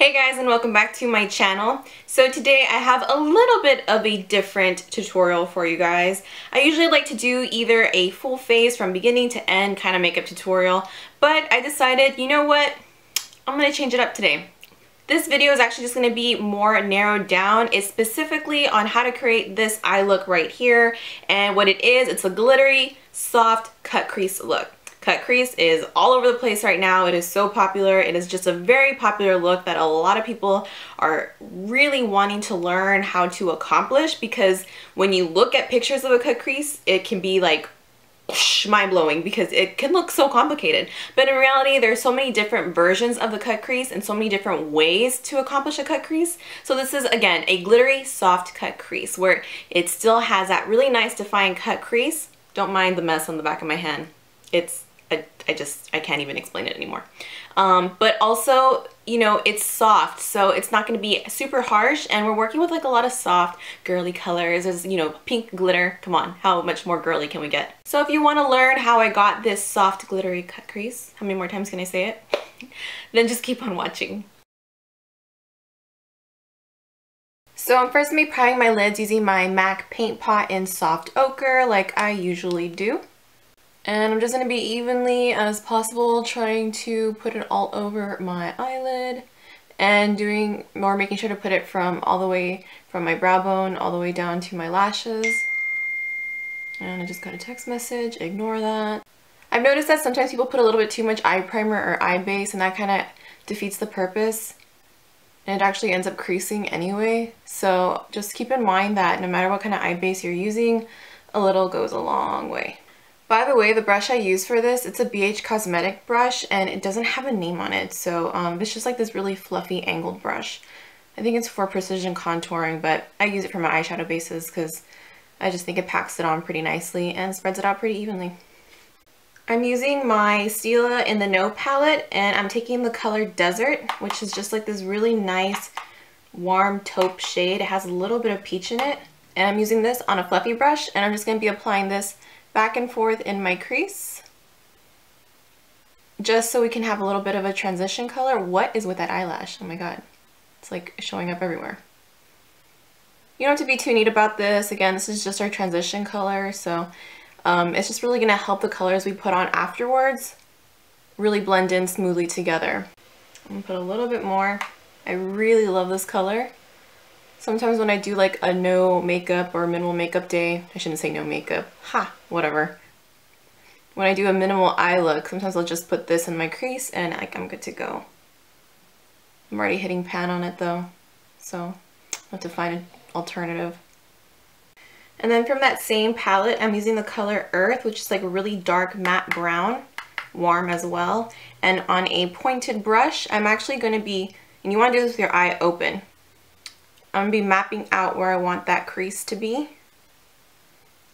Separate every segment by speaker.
Speaker 1: Hey guys, and welcome back to my channel. So today I have a little bit of a different tutorial for you guys. I usually like to do either a full face from beginning to end kind of makeup tutorial, but I decided, you know what, I'm going to change it up today. This video is actually just going to be more narrowed down. It's specifically on how to create this eye look right here, and what it is, it's a glittery, soft cut crease look. Cut crease is all over the place right now. It is so popular. It is just a very popular look that a lot of people are really wanting to learn how to accomplish, because when you look at pictures of a cut crease, it can be like mind-blowing because it can look so complicated. But in reality, there's so many different versions of the cut crease and so many different ways to accomplish a cut crease. So this is, again, a glittery, soft cut crease where it still has that really nice defined cut crease. Don't mind the mess on the back of my hand. I can't even explain it anymore. But also, you know, it's soft, so it's not going to be super harsh, and we're working with like a lot of soft, girly colors. There's, you know, pink glitter. Come on, how much more girly can we get? So if you want to learn how I got this soft, glittery cut crease, how many more times can I say it? Then just keep on watching. So I'm first going to be priming my lids using my MAC Paint Pot in Soft Ochre like I usually do. And I'm just going to be evenly as possible trying to put it all over my eyelid and making sure to put it from all the way from my brow bone all the way down to my lashes. And I just got a text message, ignore that. I've noticed that sometimes people put a little bit too much eye primer or eye base, and that kind of defeats the purpose. And it actually ends up creasing anyway. So just keep in mind that no matter what kind of eye base you're using, a little goes a long way. By the way, the brush I use for this, it's a BH Cosmetic brush, and it doesn't have a name on it. So it's just like this really fluffy angled brush. I think it's for precision contouring, but I use it for my eyeshadow bases because I just think it packs it on pretty nicely and spreads it out pretty evenly. I'm using my Stila in the No palette, and I'm taking the color Desert, which is just like this really nice warm taupe shade. It has a little bit of peach in it, and I'm using this on a fluffy brush, and I'm just going to be applying this back and forth in my crease, just so we can have a little bit of a transition color. What is with that eyelash? Oh my god, it's like showing up everywhere. You don't have to be too neat about this. Again, this is just our transition color, so it's just really going to help the colors we put on afterwards really blend in smoothly together. I'm going to put a little bit more. I really love this color. Sometimes when I do like a no makeup or minimal makeup day, I shouldn't say no makeup, whatever. When I do a minimal eye look, sometimes I'll just put this in my crease and I'm good to go. I'm already hitting pan on it though, so I'll have to find an alternative. And then from that same palette, I'm using the color Earth, which is like a really dark matte brown, warm as well. And on a pointed brush, I'm actually going to be, and you want to do this with your eye open, I'm going to be mapping out where I want that crease to be.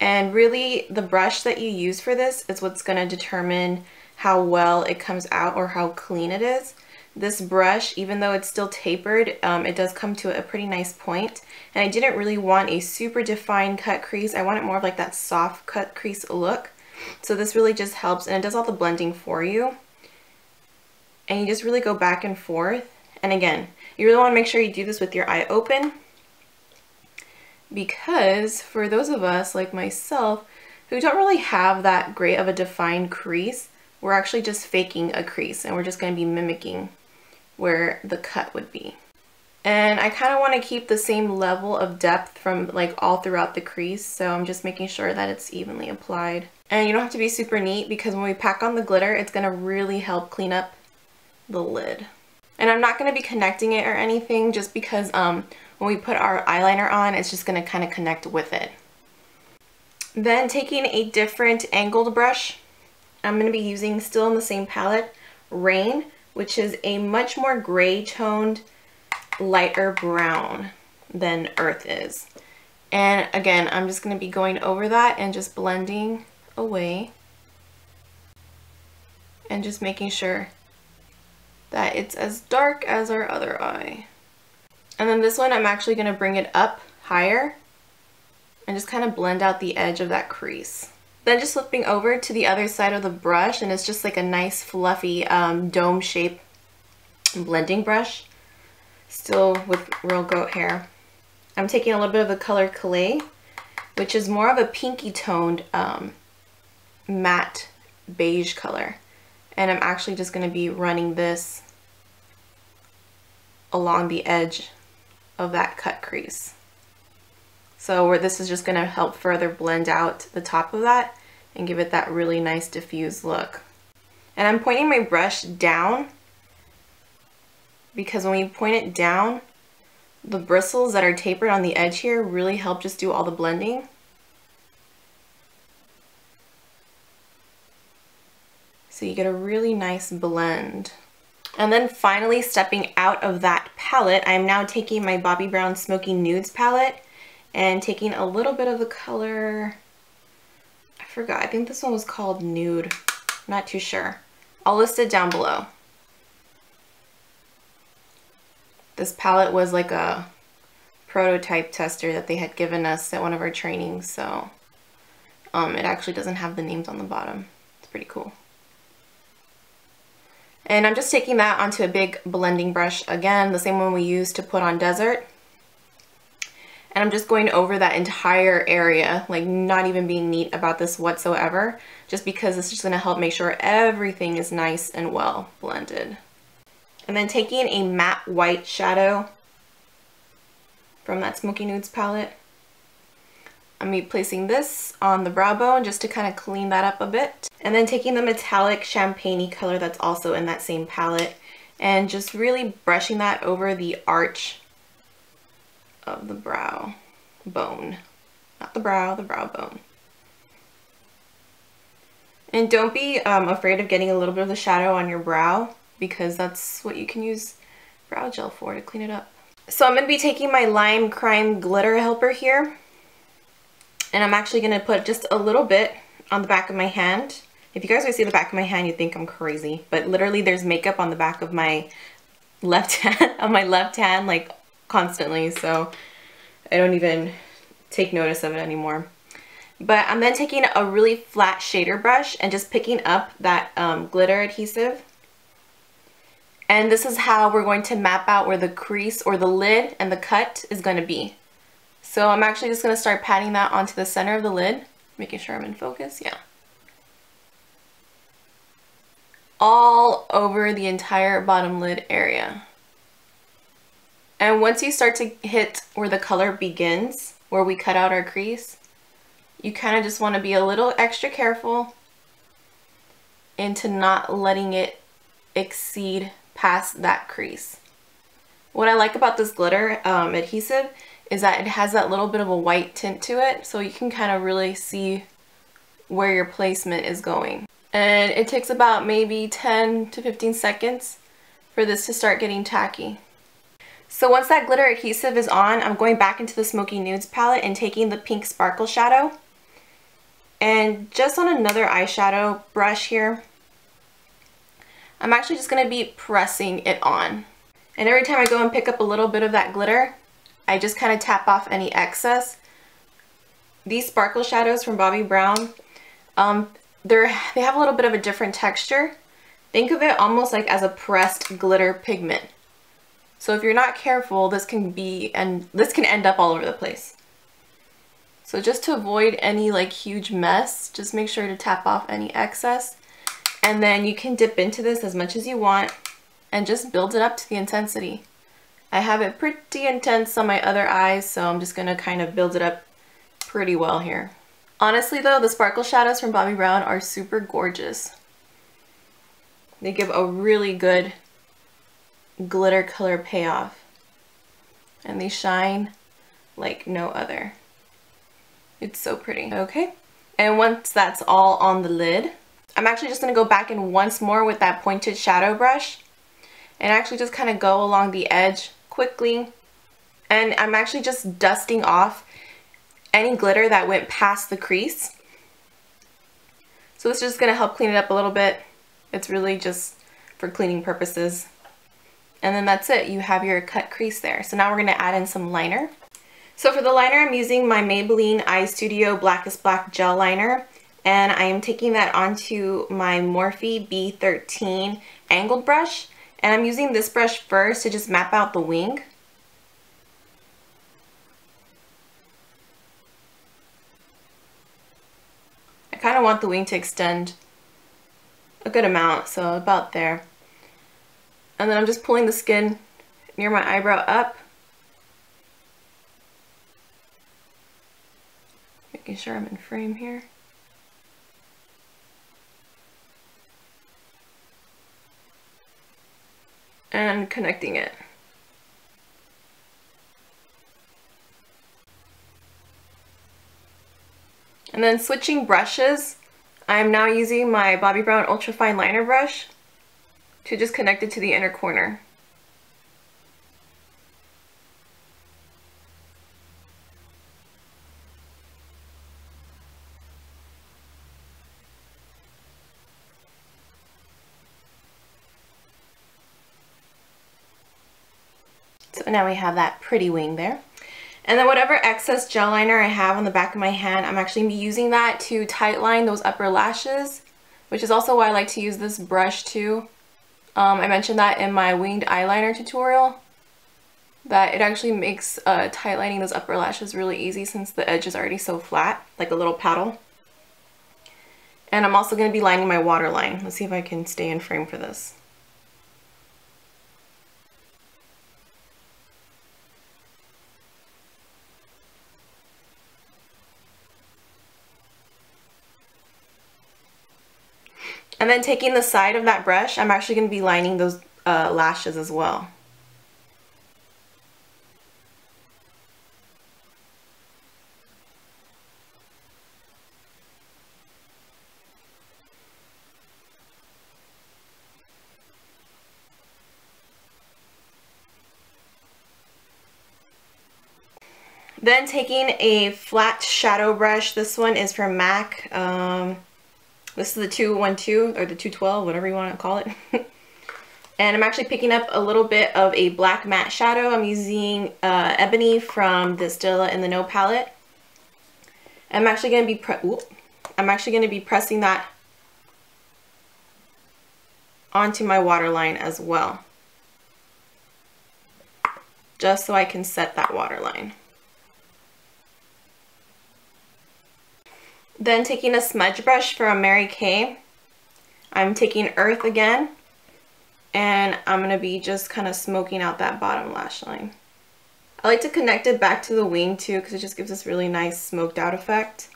Speaker 1: And really, the brush that you use for this is what's going to determine how well it comes out or how clean it is. This brush, even though it's still tapered, it does come to a pretty nice point. And I didn't really want a super defined cut crease. I wanted more of like that soft cut crease look. So this really just helps, and it does all the blending for you. And you just really go back and forth. And again, you really want to make sure you do this with your eye open, because for those of us like myself who don't really have that great of a defined crease, we're actually just faking a crease and we're just going to be mimicking where the cut would be. And I kind of want to keep the same level of depth from like all throughout the crease, so I'm just making sure that it's evenly applied. And you don't have to be super neat, because when we pack on the glitter, it's going to really help clean up the lid. And I'm not going to be connecting it or anything, just because when we put our eyeliner on, it's just going to kind of connect with it. Then taking a different angled brush, I'm going to be using, still in the same palette, Rain, which is a much more gray toned, lighter brown than Earth is. And again, I'm just going to be going over that and just blending away and just making sure that it's as dark as our other eye. And then this one, I'm actually going to bring it up higher and just kind of blend out the edge of that crease. Then just flipping over to the other side of the brush, and it's just like a nice fluffy dome shape blending brush. still with real goat hair. I'm taking a little bit of the color Clay, which is more of a pinky toned matte beige color. And I'm actually just going to be running this along the edge of that cut crease. So where this is just going to help further blend out the top of that and give it that really nice diffused look. And I'm pointing my brush down because when we point it down, the bristles that are tapered on the edge here really help just do all the blending. So you get a really nice blend. And then finally, stepping out of that palette, I'm now taking my Bobbi Brown Smoky Nudes palette and taking a little bit of the color, I forgot, I think this one was called Nude, I'm not too sure. I'll list it down below. This palette was like a prototype tester that they had given us at one of our trainings, so it actually doesn't have the names on the bottom. It's pretty cool. And I'm just taking that onto a big blending brush, again, the same one we used to put on Desert. And I'm just going over that entire area, like not even being neat about this whatsoever, just because it's just going to help make sure everything is nice and well blended. And then taking a matte white shadow from that Smoky Nudes palette, I'm going to be placing this on the brow bone just to kind of clean that up a bit. And then taking the metallic champagne-y color that's also in that same palette and just really brushing that over the arch of the brow bone. Not the brow bone. And don't be afraid of getting a little bit of the shadow on your brow, because that's what you can use brow gel for, to clean it up. So I'm going to be taking my Lime Crime glitter helper here, and I'm actually going to put just a little bit on the back of my hand. If you guys would see the back of my hand, you'd think I'm crazy, but literally there's makeup on the back of my left hand, like constantly, so I don't even take notice of it anymore. But I'm then taking a really flat shader brush and just picking up that glitter adhesive. And this is how we're going to map out where the crease or the lid and the cut is going to be. So I'm actually just going to start patting that onto the center of the lid, making sure I'm in focus, yeah. All over the entire bottom lid area. And once you start to hit where the color begins, where we cut out our crease, you kind of just want to be a little extra careful into not letting it exceed past that crease. What I like about this glitter adhesive is that it has that little bit of a white tint to it, so you can kind of really see where your placement is going. And it takes about maybe 10 to 15 seconds for this to start getting tacky. So once that glitter adhesive is on, I'm going back into the Smoky Nudes palette and taking the pink sparkle shadow. And just on another eyeshadow brush here, I'm actually just going to be pressing it on. And every time I go and pick up a little bit of that glitter, I just kind of tap off any excess. These sparkle shadows from Bobbi Brown, they have a little bit of a different texture. Think of it almost like as a pressed glitter pigment. So if you're not careful, this can end up all over the place. So just to avoid any like huge mess, just make sure to tap off any excess. And then you can dip into this as much as you want and just build it up to the intensity. I have it pretty intense on my other eyes, so I'm just gonna kind of build it up pretty well here. Honestly though, the sparkle shadows from Bobbi Brown are super gorgeous. They give a really good glitter color payoff. And they shine like no other. It's so pretty. Okay, and once that's all on the lid, I'm actually just gonna go back in once more with that pointed shadow brush and actually just kind of go along the edge quickly. And I'm actually just dusting off any glitter that went past the crease. So this is just gonna help clean it up a little bit. It's really just for cleaning purposes. And then that's it, you have your cut crease there. So now we're gonna add in some liner. So for the liner, I'm using my Maybelline Eye Studio Blackest Black Gel Liner. And I am taking that onto my Morphe B13 angled brush. And I'm using this brush first to just map out the wing. I kind of want the wing to extend a good amount, so about there. And then I'm just pulling the skin near my eyebrow up, making sure I'm in frame here. And connecting it. And then switching brushes, I'm now using my Bobbi Brown Ultra Fine Liner brush to just connect it to the inner corner. So now we have that pretty wing there. And then whatever excess gel liner I have on the back of my hand, I'm actually going to be using that to tightline those upper lashes, which is also why I like to use this brush too. I mentioned that in my winged eyeliner tutorial, that it actually makes tightlining those upper lashes really easy since the edge is already so flat, like a little paddle. And I'm also going to be lining my waterline. Let's see if I can stay in frame for this. And then taking the side of that brush, I'm actually going to be lining those lashes as well. Then taking a flat shadow brush, this one is from MAC. This is the 212 or the 212, whatever you want to call it. And I'm actually picking up a little bit of a black matte shadow. I'm using Ebony from the Stila in the No palette. I'm actually going to be pressing that onto my waterline as well, just so I can set that waterline. Then taking a smudge brush from Mary Kay, I'm taking Earth again, and I'm going to be just kind of smoking out that bottom lash line. I like to connect it back to the wing too, because it just gives this really nice smoked out effect.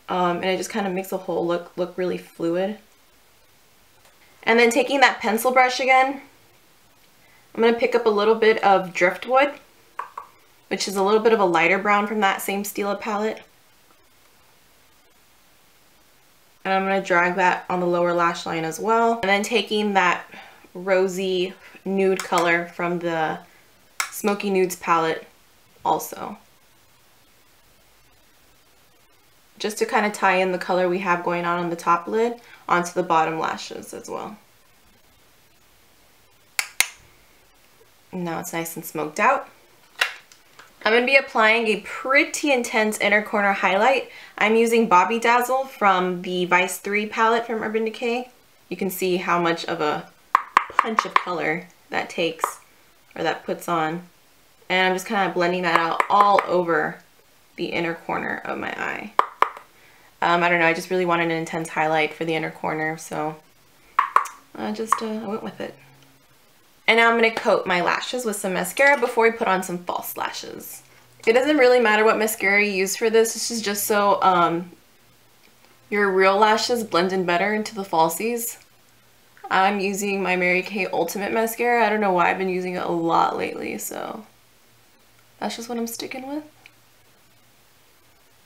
Speaker 1: And it just kind of makes the whole look really fluid. And then taking that pencil brush again, I'm going to pick up a little bit of Driftwood, which is a little bit of a lighter brown from that same Stila palette. And I'm going to drag that on the lower lash line as well. And then taking that rosy nude color from the Smoky Nudes palette also, just to kind of tie in the color we have going on the top lid onto the bottom lashes as well. Now it's nice and smoked out. I'm going to be applying a pretty intense inner corner highlight. I'm using Bobby Dazzle from the Vice 3 palette from Urban Decay. You can see how much of a punch of color that takes, or that puts on. And I'm just kind of blending that out all over the inner corner of my eye. I don't know, I just really wanted an intense highlight for the inner corner, so I went with it. And now I'm going to coat my lashes with some mascara before we put on some false lashes. It doesn't really matter what mascara you use for this. This is just so your real lashes blend in better into the falsies. I'm using my Mary Kay Ultimate Mascara. I don't know why, I've been using it a lot lately, so that's just what I'm sticking with.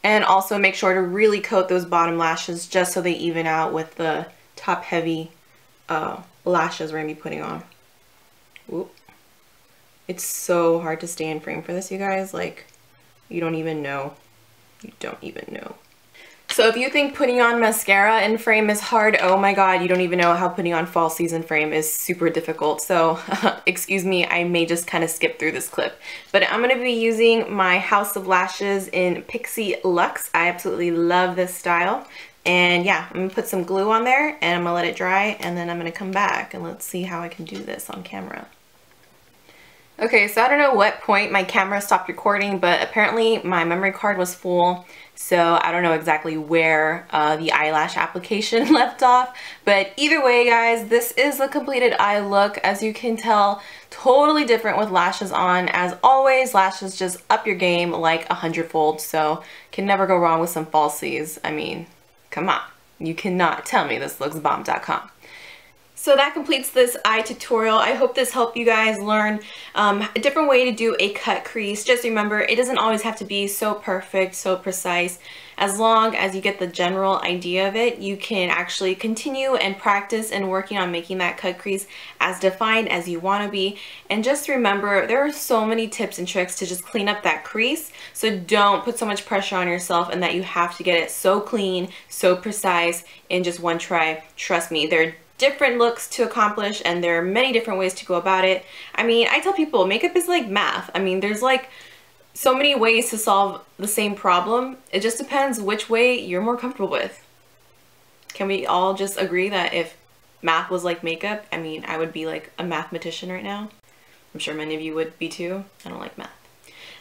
Speaker 1: And also make sure to really coat those bottom lashes just so they even out with the top heavy lashes we're going to be putting on. Oop. It's so hard to stay in frame for this, you guys. Like, you don't even know. You don't even know. So if you think putting on mascara in frame is hard, oh my god, you don't even know how putting on falsies in frame is super difficult. So, excuse me, I may just kind of skip through this clip. But I'm going to be using my House of Lashes in Pixie Luxe. I absolutely love this style. And yeah, I'm gonna put some glue on there and I'm gonna let it dry, and then I'm gonna come back and let's see how I can do this on camera. Okay, so I don't know what point my camera stopped recording, but apparently my memory card was full, so I don't know exactly where the eyelash application left off. But either way, guys, this is the completed eye look. As you can tell, totally different with lashes on. As always, lashes just up your game like 100-fold, so can never go wrong with some falsies. I mean, come on, you cannot tell me this looks bomb.com. So that completes this eye tutorial. I hope this helped you guys learn a different way to do a cut crease. Just remember, it doesn't always have to be so perfect, so precise. As long as you get the general idea of it, you can actually continue and practice and working on making that cut crease as defined as you want to be. And just remember, there are so many tips and tricks to just clean up that crease. So don't put so much pressure on yourself and that you have to get it so clean, so precise in just one try. Trust me, there are different looks to accomplish and there are many different ways to go about it. I mean, I tell people makeup is like math. I mean, there's like so many ways to solve the same problem. It just depends which way you're more comfortable with. Can we all just agree that if math was like makeup, I mean, I would be like a mathematician right now? I'm sure many of you would be too. I don't like math.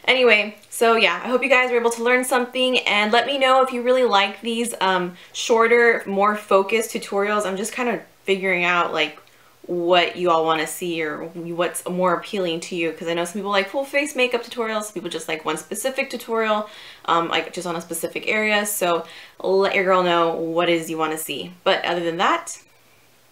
Speaker 1: Anyway, so yeah, I hope you guys were able to learn something, and let me know if you really like these shorter, more focused tutorials. I'm just kind of figuring out like what you all want to see or what's more appealing to you, because I know some people like full face makeup tutorials, some people just like one specific tutorial, like just on a specific area. So let your girl know what it is you want to see. But other than that,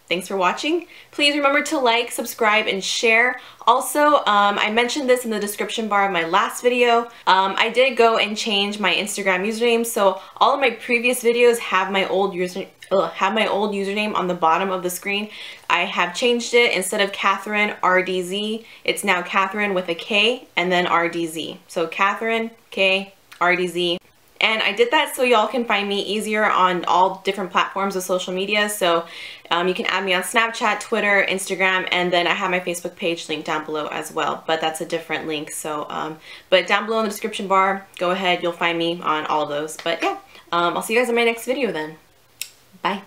Speaker 1: thanks for watching. Please remember to like, subscribe, and share. Also, I mentioned this in the description bar of my last video. I did go and change my Instagram username, so all of my previous videos have my old username on the bottom of the screen. I have changed it. Instead of KatHerinekrdz, it's now Katherine with a K and then RDZ. So Katherine, K, RDZ. And I did that so y'all can find me easier on all different platforms of social media. So you can add me on Snapchat, Twitter, Instagram, and then I have my Facebook page linked down below as well. But that's a different link. So, but down below in the description bar, go ahead, you'll find me on all of those. But yeah, I'll see you guys in my next video then. Bye.